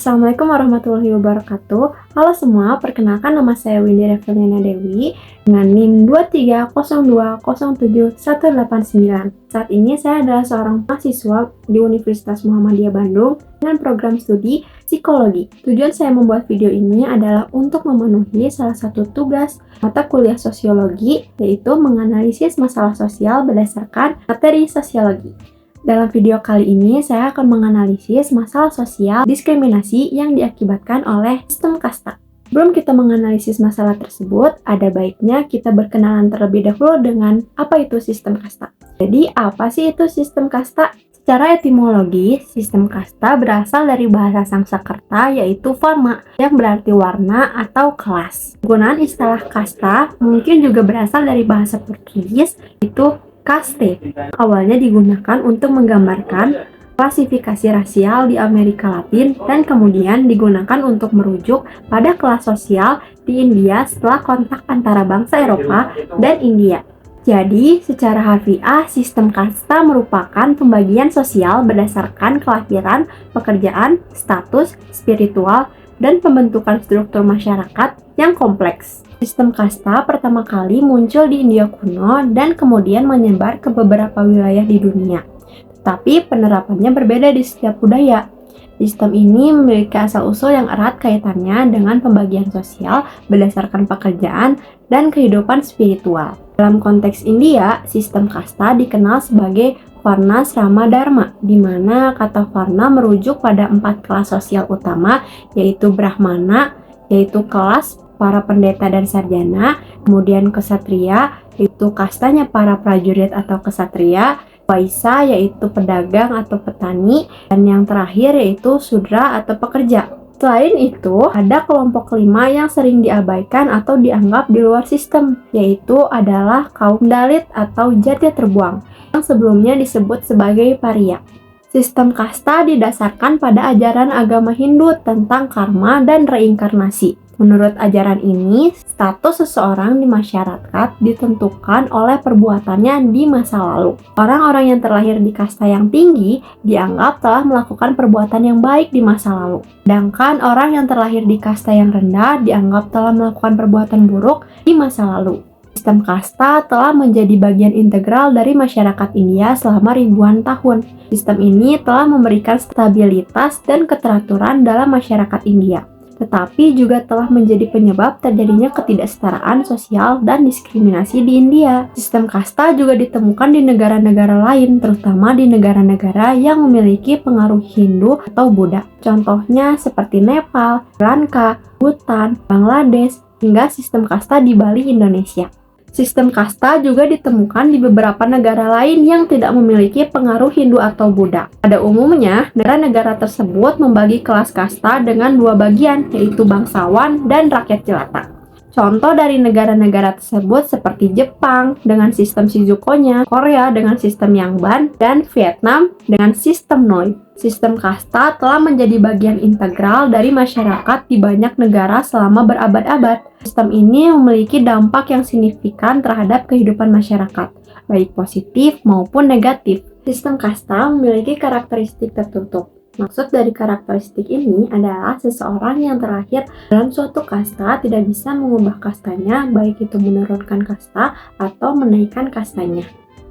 Assalamualaikum warahmatullahi wabarakatuh. Halo semua, perkenalkan nama saya Windy Reveliana Dewi dengan NIM 230207189. Saat ini saya adalah seorang mahasiswa di Universitas Muhammadiyah Bandung dengan program studi psikologi. Tujuan saya membuat video ini adalah untuk memenuhi salah satu tugas mata kuliah sosiologi, yaitu menganalisis masalah sosial berdasarkan materi sosiologi. Dalam video kali ini, saya akan menganalisis masalah sosial diskriminasi yang diakibatkan oleh sistem kasta. Sebelum kita menganalisis masalah tersebut, ada baiknya kita berkenalan terlebih dahulu dengan apa itu sistem kasta. Jadi, apa sih itu sistem kasta? Secara etimologi, sistem kasta berasal dari bahasa Sanskerta yaitu varma, yang berarti warna atau kelas. Penggunaan istilah kasta mungkin juga berasal dari bahasa Portugis, yaitu kaste. Awalnya digunakan untuk menggambarkan klasifikasi rasial di Amerika Latin dan kemudian digunakan untuk merujuk pada kelas sosial di India setelah kontak antara bangsa Eropa dan India. Jadi, secara harfiah, sistem kasta merupakan pembagian sosial berdasarkan kelahiran, pekerjaan, status, spiritual, dan pembentukan struktur masyarakat yang kompleks. Sistem kasta pertama kali muncul di India kuno dan kemudian menyebar ke beberapa wilayah di dunia. Tetapi penerapannya berbeda di setiap budaya. Sistem ini memiliki asal-usul yang erat kaitannya dengan pembagian sosial berdasarkan pekerjaan dan kehidupan spiritual. Dalam konteks India, sistem kasta dikenal sebagai Varna Srama Dharma, di mana kata Varna merujuk pada 4 kelas sosial utama, yaitu Brahmana, yaitu kelas para pendeta dan sarjana, kemudian kesatria, yaitu kastanya para prajurit atau kesatria, Waisa, yaitu pedagang atau petani, dan yang terakhir yaitu Sudra atau pekerja. Selain itu, ada kelompok kelima yang sering diabaikan atau dianggap di luar sistem, yaitu adalah kaum Dalit atau jati terbuang, yang sebelumnya disebut sebagai paria. Sistem kasta didasarkan pada ajaran agama Hindu tentang karma dan reinkarnasi. Menurut ajaran ini, status seseorang di masyarakat ditentukan oleh perbuatannya di masa lalu. Orang-orang yang terlahir di kasta yang tinggi dianggap telah melakukan perbuatan yang baik di masa lalu. Sedangkan orang yang terlahir di kasta yang rendah dianggap telah melakukan perbuatan buruk di masa lalu. Sistem kasta telah menjadi bagian integral dari masyarakat India selama ribuan tahun. Sistem ini telah memberikan stabilitas dan keteraturan dalam masyarakat India, tetapi juga telah menjadi penyebab terjadinya ketidaksetaraan sosial dan diskriminasi di India. Sistem kasta juga ditemukan di negara-negara lain, terutama di negara-negara yang memiliki pengaruh Hindu atau Buddha. Contohnya seperti Nepal, Sri Lanka, Bhutan, Bangladesh, hingga sistem kasta di Bali, Indonesia. Sistem kasta juga ditemukan di beberapa negara lain yang tidak memiliki pengaruh Hindu atau Buddha. Pada umumnya, negara-negara tersebut membagi kelas kasta dengan 2 bagian, yaitu bangsawan dan rakyat jelata. Contoh dari negara-negara tersebut seperti Jepang dengan sistem Shizuko-nya, Korea dengan sistem Yangban, dan Vietnam dengan sistem Noi. Sistem kasta telah menjadi bagian integral dari masyarakat di banyak negara selama berabad-abad. Sistem ini memiliki dampak yang signifikan terhadap kehidupan masyarakat, baik positif maupun negatif. Sistem kasta memiliki karakteristik tertutup. Maksud dari karakteristik ini adalah seseorang yang terlahir dalam suatu kasta tidak bisa mengubah kastanya, baik itu menurunkan kasta atau menaikkan kastanya.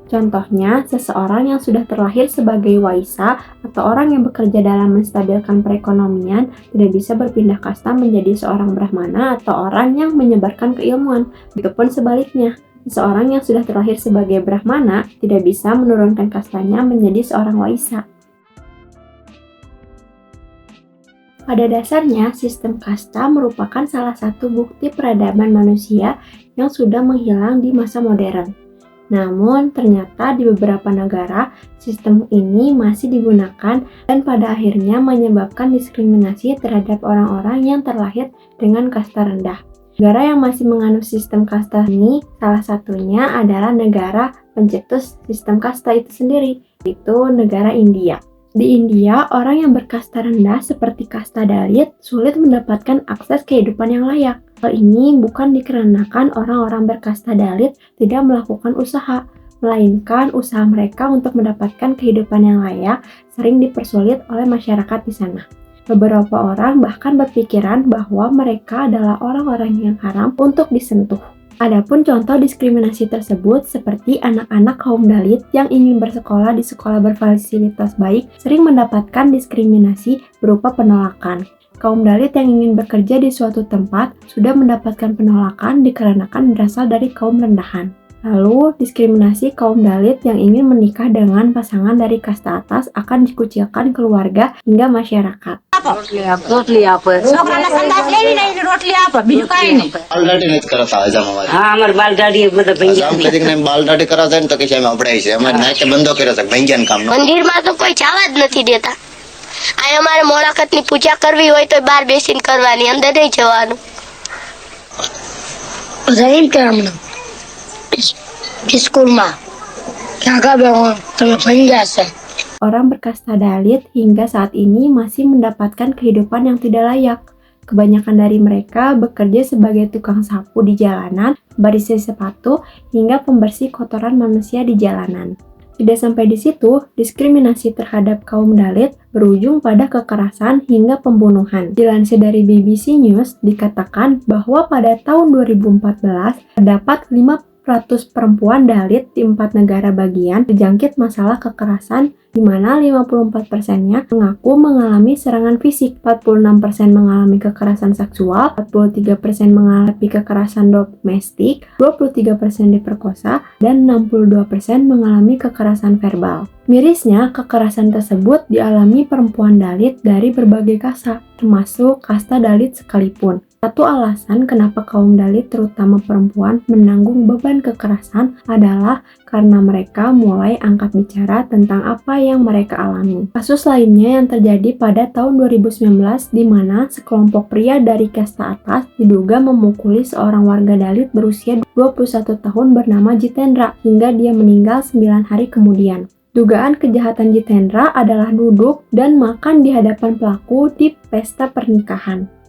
Contohnya, seseorang yang sudah terlahir sebagai Waisa atau orang yang bekerja dalam menstabilkan perekonomian tidak bisa berpindah kasta menjadi seorang Brahmana atau orang yang menyebarkan keilmuan. Begitupun sebaliknya, seseorang yang sudah terlahir sebagai Brahmana tidak bisa menurunkan kastanya menjadi seorang Waisa. Pada dasarnya, sistem kasta merupakan salah satu bukti peradaban manusia yang sudah menghilang di masa modern. Namun, ternyata di beberapa negara, sistem ini masih digunakan dan pada akhirnya menyebabkan diskriminasi terhadap orang-orang yang terlahir dengan kasta rendah. Negara yang masih menganut sistem kasta ini, salah satunya adalah negara pencetus sistem kasta itu sendiri, yaitu negara India. Di India, orang yang berkasta rendah seperti kasta Dalit sulit mendapatkan akses kehidupan yang layak. Hal ini bukan dikarenakan orang-orang berkasta Dalit tidak melakukan usaha, melainkan usaha mereka untuk mendapatkan kehidupan yang layak sering dipersulit oleh masyarakat di sana. Beberapa orang bahkan berpikiran bahwa mereka adalah orang-orang yang haram untuk disentuh. Adapun contoh diskriminasi tersebut seperti anak-anak kaum Dalit yang ingin bersekolah di sekolah berfasilitas baik sering mendapatkan diskriminasi berupa penolakan. Kaum Dalit yang ingin bekerja di suatu tempat sudah mendapatkan penolakan dikarenakan berasal dari kaum rendahan. Lalu, diskriminasi kaum Dalit yang ingin menikah dengan pasangan dari kasta atas akan dikucilkan keluarga hingga masyarakat. रोटली आप छोकराला संदास लेनी नहीं रोटली आप बीजू काई नहीं बाल दाढ़ी नहीं कराता है जम हमारे हाँ हमारे बाल दाढ़ी मतलब हम कदी ने बाल दाढ़ी कराता है तो कैसे हम अपड़ाई से हमारे नाक के बंदो करे सक भंगियान काम नो મંદિર માં તો કોઈ જવા જ નથી દેતા. આ અમારે મોળાકતની પૂજા કરવી હોય તો બહાર બેસીને કરવાની, અંદર નહીં જવાનું. જઈન કે હમણાં સ્કૂલમાં ક્યાં તમે ભંગ્યા છે. Orang berkasta Dalit hingga saat ini masih mendapatkan kehidupan yang tidak layak. Kebanyakan dari mereka bekerja sebagai tukang sapu di jalanan, barisi sepatu, hingga pembersih kotoran manusia di jalanan. Tidak sampai di situ, diskriminasi terhadap kaum Dalit berujung pada kekerasan hingga pembunuhan. Dilansir dari BBC News, dikatakan bahwa pada tahun 2014, terdapat 5% perempuan Dalit di 4 negara bagian terjangkit masalah kekerasan, di mana 54%-nya mengaku mengalami serangan fisik, 46% mengalami kekerasan seksual, 43% mengalami kekerasan domestik, 23% diperkosa, dan 62% mengalami kekerasan verbal. Mirisnya, kekerasan tersebut dialami perempuan Dalit dari berbagai kasta, termasuk kasta Dalit sekalipun. Satu alasan kenapa kaum Dalit, terutama perempuan, menanggung beban kekerasan adalah karena mereka mulai angkat bicara tentang apa yang mereka alami. Kasus lainnya yang terjadi pada tahun 2019 di mana sekelompok pria dari kasta atas diduga memukuli seorang warga Dalit berusia 21 tahun bernama Jitendra hingga dia meninggal 9 hari kemudian. Dugaan kejahatan Jitendra adalah duduk dan makan di hadapan pelaku di pesta pernikahan.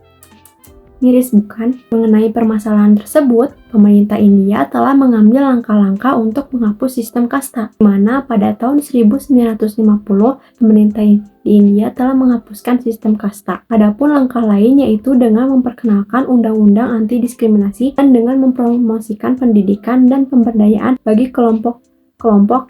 Miris bukan? Mengenai permasalahan tersebut, pemerintah India telah mengambil langkah-langkah untuk menghapus sistem kasta, di mana pada tahun 1950, pemerintah di India telah menghapuskan sistem kasta. Adapun langkah lain yaitu dengan memperkenalkan undang-undang anti-diskriminasi dan dengan mempromosikan pendidikan dan pemberdayaan bagi kelompok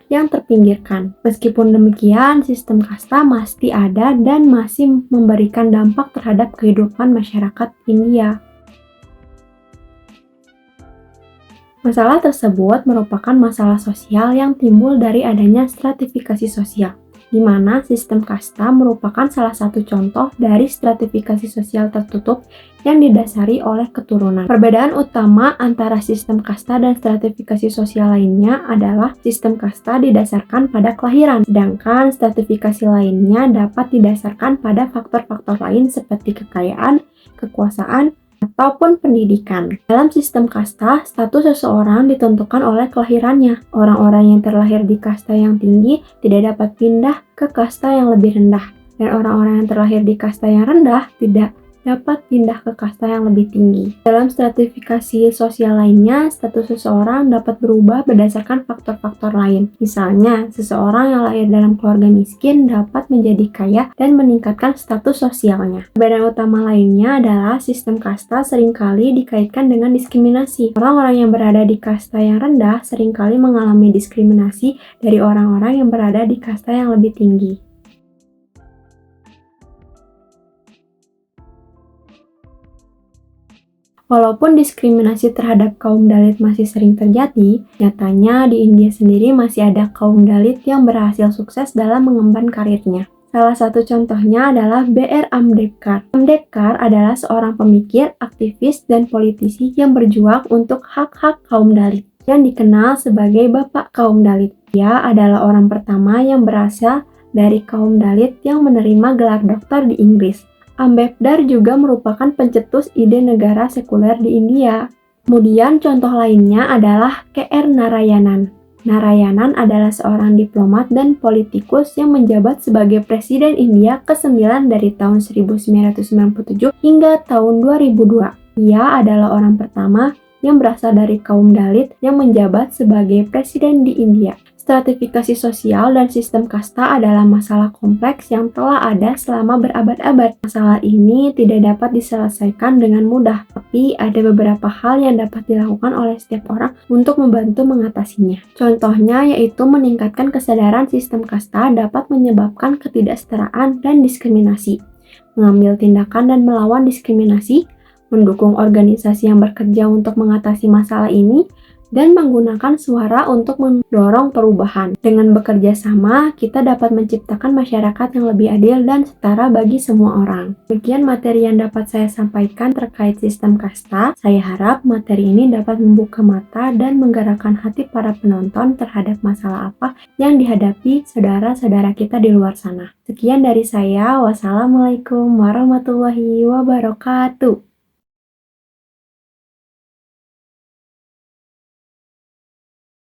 yang terpinggirkan. Meskipun demikian, sistem kasta masih ada dan masih memberikan dampak terhadap kehidupan masyarakat India. Masalah tersebut merupakan masalah sosial yang timbul dari adanya stratifikasi sosial, di mana sistem kasta merupakan salah satu contoh dari stratifikasi sosial tertutup yang didasari oleh keturunan. Perbedaan utama antara sistem kasta dan stratifikasi sosial lainnya adalah sistem kasta didasarkan pada kelahiran, sedangkan stratifikasi lainnya dapat didasarkan pada faktor-faktor lain seperti kekayaan, kekuasaan, ataupun pendidikan. Dalam sistem kasta, status seseorang ditentukan oleh kelahirannya. Orang-orang yang terlahir di kasta yang tinggi tidak dapat pindah ke kasta yang lebih rendah, dan orang-orang yang terlahir di kasta yang rendah tidak dapat pindah ke kasta yang lebih tinggi. Dalam stratifikasi sosial lainnya, status seseorang dapat berubah berdasarkan faktor-faktor lain. Misalnya, seseorang yang lahir dalam keluarga miskin dapat menjadi kaya dan meningkatkan status sosialnya. Perbedaan utama lainnya adalah sistem kasta seringkali dikaitkan dengan diskriminasi. Orang-orang yang berada di kasta yang rendah seringkali mengalami diskriminasi dari orang-orang yang berada di kasta yang lebih tinggi. Walaupun diskriminasi terhadap kaum Dalit masih sering terjadi, nyatanya di India sendiri masih ada kaum Dalit yang berhasil sukses dalam mengemban karirnya. Salah satu contohnya adalah B.R. Ambedkar. Ambedkar adalah seorang pemikir, aktivis, dan politisi yang berjuang untuk hak-hak kaum Dalit, yang dikenal sebagai Bapak Kaum Dalit. Dia adalah orang pertama yang berasal dari kaum Dalit yang menerima gelar doktor di Inggris. Ambedkar juga merupakan pencetus ide negara sekuler di India. Kemudian contoh lainnya adalah K.R. Narayanan. Narayanan adalah seorang diplomat dan politikus yang menjabat sebagai Presiden India ke-9 dari tahun 1997 hingga tahun 2002. Ia adalah orang pertama yang berasal dari kaum Dalit yang menjabat sebagai presiden di India. Stratifikasi sosial dan sistem kasta adalah masalah kompleks yang telah ada selama berabad-abad. Masalah ini tidak dapat diselesaikan dengan mudah, tapi ada beberapa hal yang dapat dilakukan oleh setiap orang untuk membantu mengatasinya. Contohnya yaitu meningkatkan kesadaran sistem kasta dapat menyebabkan ketidaksetaraan dan diskriminasi, mengambil tindakan dan melawan diskriminasi, mendukung organisasi yang bekerja untuk mengatasi masalah ini, dan menggunakan suara untuk mendorong perubahan. Dengan bekerja sama, kita dapat menciptakan masyarakat yang lebih adil dan setara bagi semua orang. Demikian materi yang dapat saya sampaikan terkait sistem kasta. Saya harap materi ini dapat membuka mata dan menggerakkan hati para penonton terhadap masalah apa yang dihadapi saudara-saudara kita di luar sana. Sekian dari saya. Wassalamualaikum warahmatullahi wabarakatuh.